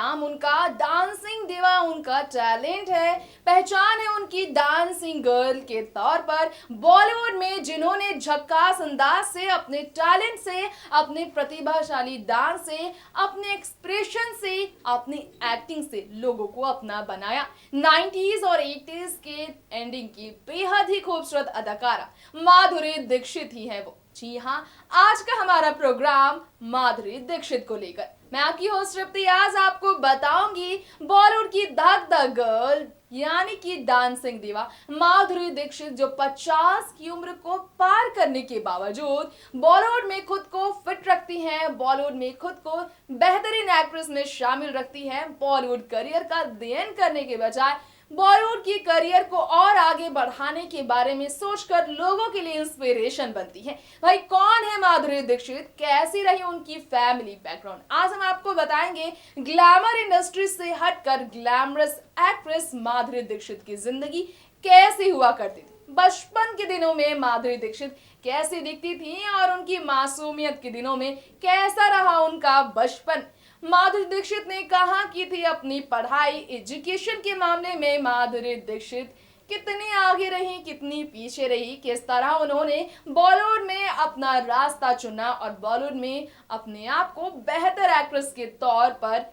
नाम उनका डांसिंग दिवा उनका टैलेंट है, पहचान है उनकी डांसिंग गर्ल के तौर पर बॉलीवुड में, जिन्होंने झक्कास अंदाज से, अपने टैलेंट से, अपने प्रतिभाशाली डांस से, अपने एक्सप्रेशन से, अपनी एक्टिंग से लोगों को अपना बनाया। 90s और 80s के एंडिंग की बेहद ही खूबसूरत अदाकारा माधुरी दीक्षित ही है वो। जी हाँ, आज का हमारा प्रोग्राम माधुरी दीक्षित को लेकर। मैं आपकी होस्ट तृप्ति आज आपको बताऊंगी बॉलीवुड की धक धक गर्ल यानी कि डांसिंग दिवा माधुरी दीक्षित, जो 50 की उम्र को पार करने के बावजूद बॉलीवुड में खुद को फिट रखती हैं, बॉलीवुड में खुद को बेहतरीन एक्ट्रेस में शामिल रखती हैं। बॉलीवुड करियर का अध्ययन करने के बजाय बॉलीवुड की करियर को और आगे बढ़ाने के बारे में सोचकर लोगों के लिए इंस्पिरेशन बनती है। भाई कौन है माधुरी दीक्षित, कैसी रही उनकी फैमिली बैकग्राउंड, आज हम आपको बताएंगे। ग्लैमर इंडस्ट्री से हटकर ग्लैमरस एक्ट्रेस माधुरी दीक्षित की जिंदगी कैसी हुआ करती थी, बचपन के दिनों में माधुरी दीक्षित कैसी दिखती थी और उनकी मासूमियत के दिनों में कैसा रहा उनका बचपन। माधुरी दीक्षित ने कहा की थी अपनी पढ़ाई एजुकेशन के मामले में माधुरी दीक्षित कितनी आगे रही, कितनी पीछे रही, किस तरह उन्होंने बॉलीवुड में अपना रास्ता चुना और बॉलीवुड में अपने आप को बेहतर एक्ट्रेस के तौर पर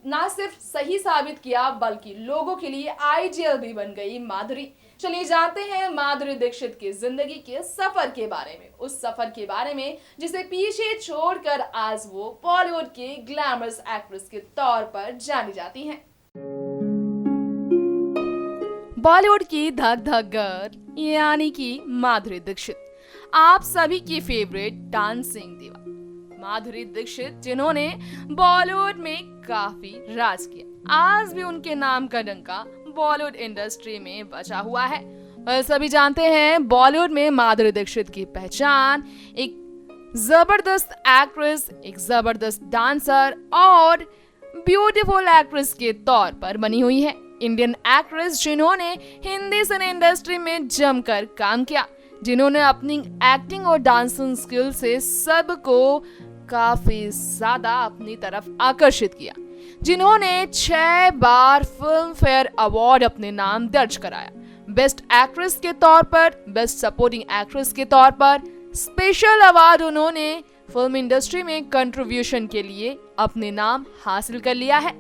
ना सिर्फ सही साबित किया बल्कि लोगों के लिए आइडियल भी बन गई माधुरी। चलिए जानते हैं माधुरी दीक्षित की जिंदगी के सफर के बारे में, उस सफर के बारे में जिसे पीछे छोड़कर आज वो बॉलीवुड की ग्लैमरस एक्ट्रेस के तौर पर जानी जाती हैं। बॉलीवुड की धक धक गर्ल यानी कि माधुरी दीक्षित, आप सभी की फेवरेट डांसिंग दिवा माधुरी दीक्षित, जिन्होंने बॉलीवुड में काफी राज किया। आज भी उनके नाम का डंका बॉलीवुड इंडस्ट्री में बचा हुआ है। सभी जानते हैं बॉलीवुड में माधुरी दीक्षित की पहचान एक जबरदस्त एक्ट्रेस, एक जबरदस्त डांसर और ब्यूटीफुल एक्ट्रेस के तौर पर बनी हुई है। इंडियन एक्ट्रेस जिन्होंने हिंदी सिने इंडस्ट्री में जमकर काम किया, जिन्होंने अपनी एक्टिंग और डांसिंग स्किल से सबको काफी ज्यादा अपनी तरफ आकर्षित किया, जिन्होंने 6 बार फिल्म फेयर अवार्ड अपने नाम दर्ज कराया। बेस्ट एक्ट्रेस के तौर पर, बेस्ट सपोर्टिंग एक्ट्रेस के तौर पर स्पेशल अवार्ड उन्होंने फिल्म इंडस्ट्री में कंट्रीब्यूशन के लिए अपने नाम हासिल कर लिया है।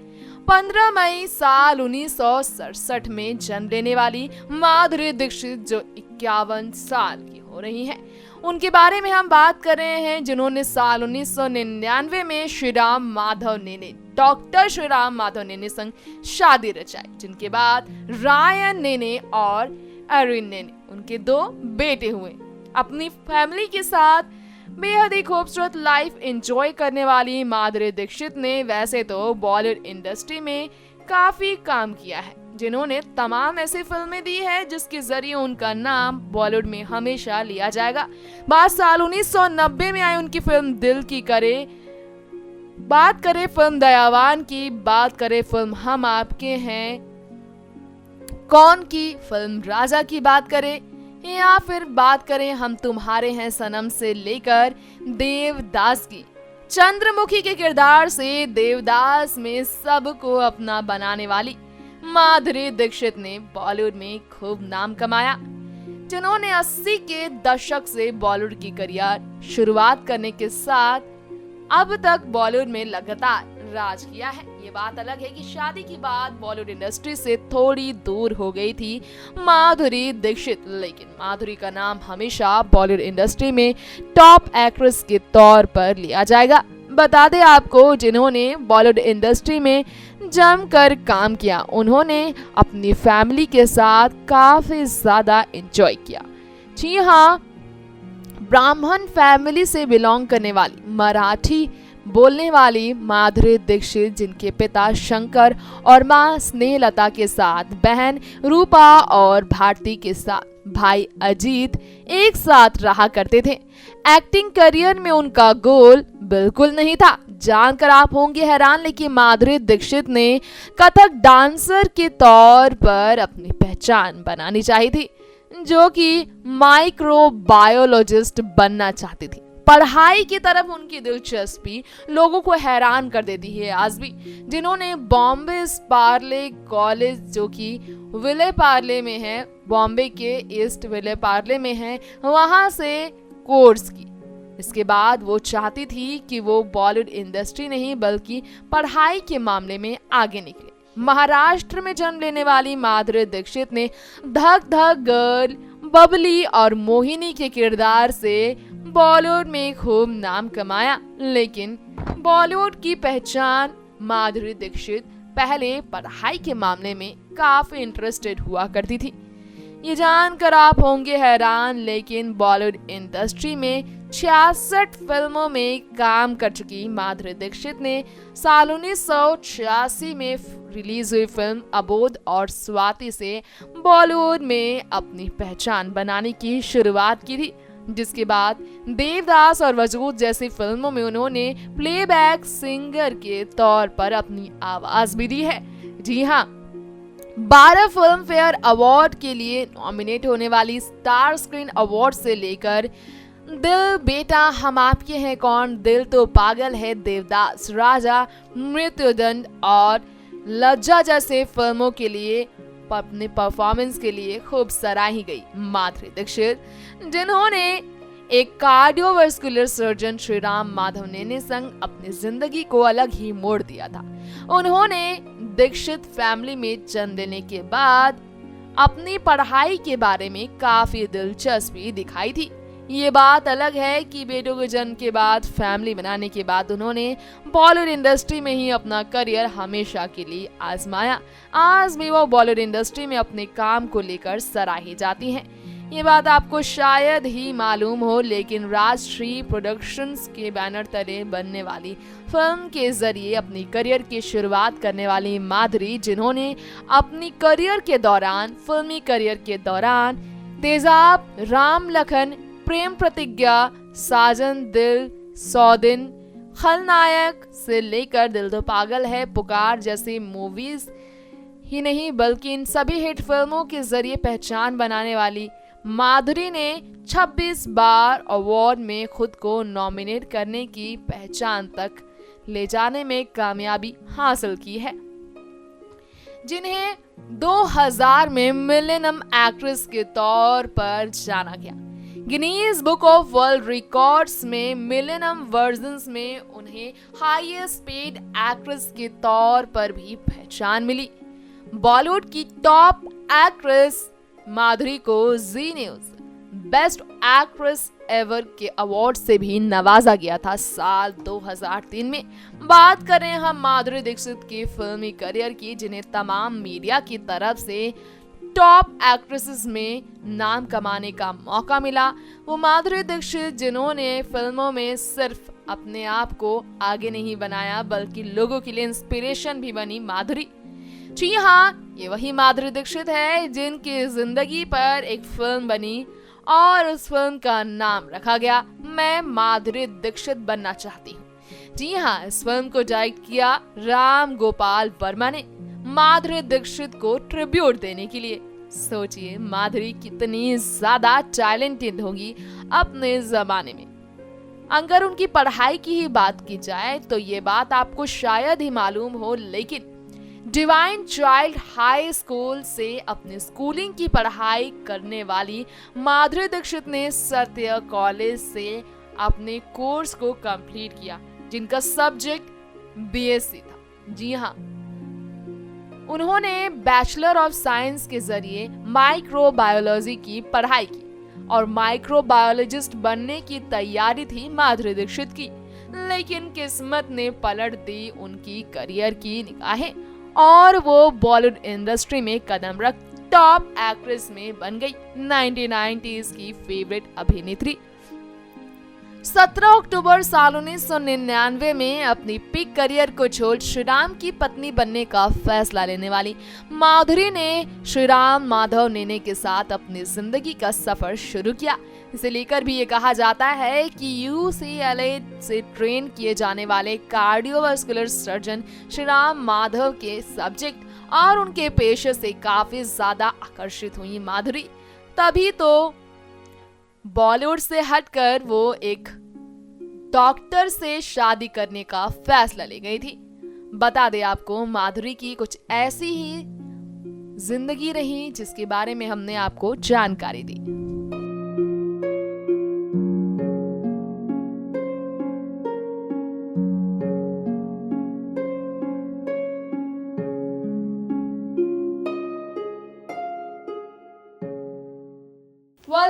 15 मई साल 1967 में जन्म लेने वाली माधुरी दीक्षित, जो 51 साल की हो रही हैं, उनके बारे में हम बात कर रहे हैं, जिन्होंने साल 1999 में श्रीराम माधव नेने, डॉक्टर श्रीराम माधव नेने संग शादी रचाई, जिनके बाद रायन नेने और अरविंद नेने उनके 2 बेटे हुए। अपनी फैमिली के साथ बेहद ही खूबसूरत लाइफ एंजॉय करने वाली माधुरी दीक्षित ने वैसे तो बॉलीवुड इंडस्ट्री में काफी काम किया है, जिन्होंने तमाम ऐसी फिल्में दी है जिसके जरिए उनका नाम बॉलीवुड में हमेशा लिया जाएगा। बात साल 1990 में आई उनकी फिल्म दिल की करे, बात करें फिल्म दयावान की, बात करें फिल्म हम आपके हैं कौन की, फिल्म राजा की बात करें, या फिर बात करें हम तुम्हारे हैं सनम से लेकर देवदास की। चंद्रमुखी के किरदार से देवदास में सबको अपना बनाने वाली माधुरी दीक्षित ने बॉलीवुड में खूब नाम कमाया, जिन्होंने 80 के दशक से बॉलीवुड की करियर शुरुआत करने के साथ अब तक बॉलीवुड में लगातार राज किया है। ये बात अलग है कि शादी के बाद बॉलीवुड इंडस्ट्री से थोड़ी दूर हो गई थी माधुरी दीक्षित, लेकिन माधुरी का नाम हमेशा बॉलीवुड इंडस्ट्री में टॉप एक्ट्रेस के तौर पर लिया जाएगा। बता दें आपको, जिन्होंने बॉलीवुड इंडस्ट्री में जमकर काम किया, उन्होंने अपनी फैमिली के साथ काफी ज्यादा एंजॉय किया। जी हाँ, ब्राह्मण फैमिली से बिलोंग करने वाली, मराठी बोलने वाली माधुरी दीक्षित, जिनके पिता शंकर और मां स्नेहलता के साथ बहन रूपा और भारती के साथ भाई अजीत एक साथ रहा करते थे। एक्टिंग करियर में उनका गोल बिल्कुल नहीं था। जानकर आप होंगे हैरान, लेकिन माधुरी दीक्षित ने कथक डांसर के तौर पर अपनी पहचान बनानी चाहिए थी, जो कि माइक्रोबायोलॉजिस्ट बनना चाहती थी। पढ़ाई की तरफ उनकी दिलचस्पी लोगों को हैरान कर देती है आज भी। जिन्होंने बॉम्बे पार्ले कॉलेज, जो कि विले पार्ले में है, बॉम्बे के ईस्ट विले पार्ले में है, वहां से कोर्स की। इसके बाद वो चाहती थी कि वो बॉलीवुड इंडस्ट्री नहीं बल्कि पढ़ाई के मामले में आगे निकले। महाराष्ट्र में जन्म लेने वाली माधुरी दीक्षित ने धक धक गर्ल, बबली और मोहिनी के किरदार से बॉलीवुड में खूब नाम कमाया। लेकिन बॉलीवुड की पहचान माधुरी दीक्षित पहले पढ़ाई के मामले में काफी इंटरेस्टेड हुआ करती थी। ये जानकर आप होंगे हैरान, लेकिन बॉलीवुड इंडस्ट्री में 66 फिल्मों में काम कर चुकी माधुरी दीक्षित ने साल 1986 में रिलीज हुई फिल्म अबोध और स्वाति से बॉलीवुड में अपनी पहचान बनाने की शुरुआत की थी, जिसके बाद देवदास और वजूद जैसी फिल्मों में उन्होंने प्लेबैक सिंगर के तौर पर अपनी आवाज भी दी है। जी हाँ, 12 फिल्म फेयर अवार्ड के लिए नॉमिनेट होने वाली स्टार स्क्रीन अवार्ड से लेकर दिल बेटा हम आपके हैं कौन, दिल तो पागल है, देवदास, राजा, मृत्युदंड और लज्जा जैसे फिल्मों के लिए अपने परफॉर्मेंस के लिए खूब सराही गई माधुरी दीक्षित, जिन्होंने एक कार्डियोवास्कुलर सर्जन श्रीराम माधव नेने संग अपनी जिंदगी को अलग ही मोड़ दिया था। उन्होंने दीक्षित फैमिली में जन्म लेने के बाद अपनी पढ़ाई के बारे में काफी दिलचस्पी दिखाई थी। ये बात अलग है कि बेटों के जन्म के बाद, फैमिली बनाने के बाद उन्होंने बॉलीवुड इंडस्ट्री में ही अपना करियर हमेशा के लिए आजमाया। आज भी वो बॉलीवुड इंडस्ट्री में अपने काम को लेकर सराही जाती हैं। ये बात आपको शायद ही मालूम हो, लेकिन राजश्री प्रोडक्शंस के बैनर तले बनने वाली फिल्म के जरिए अपनी करियर की शुरुआत करने वाली माधुरी, जिन्होंने अपनी करियर के दौरान, फिल्मी करियर के दौरान तेजाब, राम लखन, प्रेम प्रतिज्ञा, साजन, दिल, 100 दिन, खलनायक से लेकर दिल तो पागल है, पुकार जैसी मूवीज ही नहीं बल्कि इन सभी हिट फिल्मों के जरिए पहचान बनाने वाली माधुरी ने 26 बार अवार्ड में खुद को नॉमिनेट करने की पहचान तक ले जाने में कामयाबी हासिल की है, जिन्हें 2000 में मिलेनियम एक्ट्रेस के तौर पर जाना गया। Guinness book of world records में मिलेनियम वर्जन्स में उन्हें हाईएस्ट पेड एक्ट्रेस के तौर पर भी पहचान मिली। बॉलीवुड की टॉप एक्ट्रेस माधुरी को जी न्यूज बेस्ट एक्ट्रेस एवर के अवार्ड से भी नवाजा गया था साल 2003 में। बात करें हम माधुरी दीक्षित की फिल्मी करियर की, जिन्हें तमाम मीडिया की तरफ से टॉप एक्ट्रेसेस में नाम कमाने का मौका मिला, वो माधुरी दीक्षित जिन्होंने फिल्मों में सिर्फ अपने आप को आगे नहीं बनाया बल्कि लोगों के लिए इंस्पिरेशन भी बनी माधुरी। जी हाँ, ये वही माधुरी दीक्षित है जिनकी जिंदगी पर एक फिल्म बनी और उस फिल्म का नाम रखा गया मैं माधुरी दीक्षित बनना चाहती हूँ। जी हाँ, इस फिल्म को डायरेक्ट किया राम गोपाल वर्मा ने माधुरी दीक्षित को ट्रिब्यूट देने के लिए। सोचिए माधुरी कितनी ज्यादा टैलेंटेड होगी अपने जमाने में। अगर उनकी पढ़ाई की ही बात की जाए तो ये बात आपको शायद ही मालूम हो, लेकिन डिवाइन चाइल्ड हाई स्कूल से अपनी स्कूलिंग की पढ़ाई करने वाली माधुरी दीक्षित ने सत्य कॉलेज से अपने कोर्स को कंप्लीट किया, जिनका सब्जेक्ट बीएससी था। जी हाँ, उन्होंने बैचलर ऑफ साइंस के जरिए माइक्रोबायोलॉजी की पढ़ाई की और माइक्रोबायोलॉजिस्ट बनने की तैयारी थी माधुरी दीक्षित की, लेकिन किस्मत ने पलट दी उनकी करियर की निगाहें और वो बॉलीवुड इंडस्ट्री में कदम रख टॉप एक्ट्रेस में बन गई, 1990s की फेवरेट अभिनेत्री। 17 अक्टूबर साल 1999 में अपनी पीक करियर को छोड़ श्रीराम की पत्नी बनने का फैसला लेने वाली माधुरी ने श्रीराम माधव नेने के साथ अपनी जिंदगी का सफर शुरू किया। इसे लेकर भी ये कहा जाता है कि UCLA से ट्रेन किए जाने वाले कार्डियोवास्कुलर सर्जन श्रीराम माधव के सब्जेक्ट और उनके पेशे से काफी ज्यादा आकर्षित हुई माधुरी। तभी तो बॉलीवुड से हटकर वो एक डॉक्टर से शादी करने का फैसला ले गई थी। बता दे आपको, माधुरी की कुछ ऐसी ही जिंदगी रही जिसके बारे में हमने आपको जानकारी दी।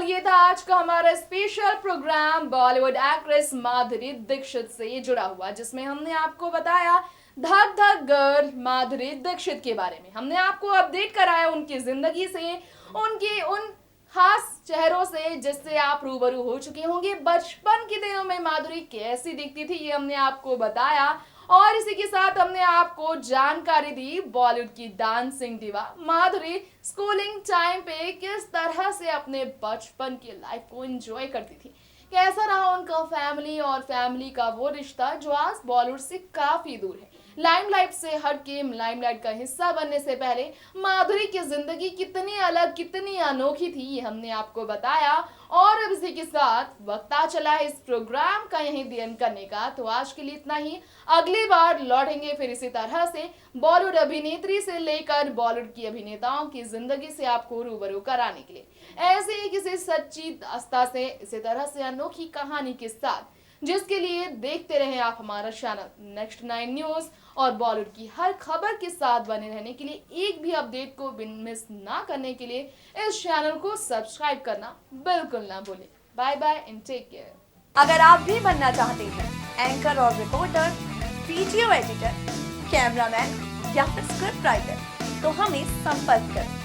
ये था आज का हमारा special programme Bollywood actress Madhuri Dixit से जुड़ा हुआ, जिसमें हमने आपको बताया धक धक गर्ल माधुरी दीक्षित के बारे में। हमने आपको अपडेट कराया उनकी जिंदगी से, उनके उन खास चेहरों से जिससे आप रूबरू हो चुके होंगे। बचपन के दिनों में माधुरी कैसी दिखती थी ये हमने आपको बताया, और इसी के साथ हमने आपको जानकारी दी बॉलीवुड की डांसिंग दीवा माधुरी स्कूलिंग टाइम पे किस तरह से अपने बचपन की लाइफ को एंजॉय करती थी, कैसा रहा उनका फैमिली और फैमिली का वो रिश्ता जो आज बॉलीवुड से काफी दूर है। लाइमलाइट से हट के लाइमलाइट का हिस्सा बनने से पहले माधुरी की जिंदगी कितनी अलग, कितनी अनोखी थी ये हमने आपको बताया। और अब इसी के साथ वक्त आ चला है इस प्रोग्राम का यहीं दी एंड करने का। तो आज के लिए इतना ही, अगली बार लौटेंगे फिर इसी तरह से बॉलीवुड अभिनेत्री से लेकर बॉलीवुड की अभिनेताओं की जिंदगी से आपको रूबरू कराने के लिए, ऐसे ही किसी सच्ची दास्तां से, इसी तरह से अनोखी कहानी के साथ, जिसके लिए देखते रहें आप हमारा चैनल नेक्स्ट 9 न्यूज। और बॉलीवुड की हर खबर के साथ बने रहने के लिए, एक भी अपडेट को मिस ना करने के लिए इस चैनल को सब्सक्राइब करना बिल्कुल ना भूलें। Bye bye and take care. अगर आप भी बनना चाहते हैं एंकर और रिपोर्टर, वीडियो एडिटर, कैमरामैन या फिर स्क्रिप्ट राइटर, तो हमें संपर्क करें।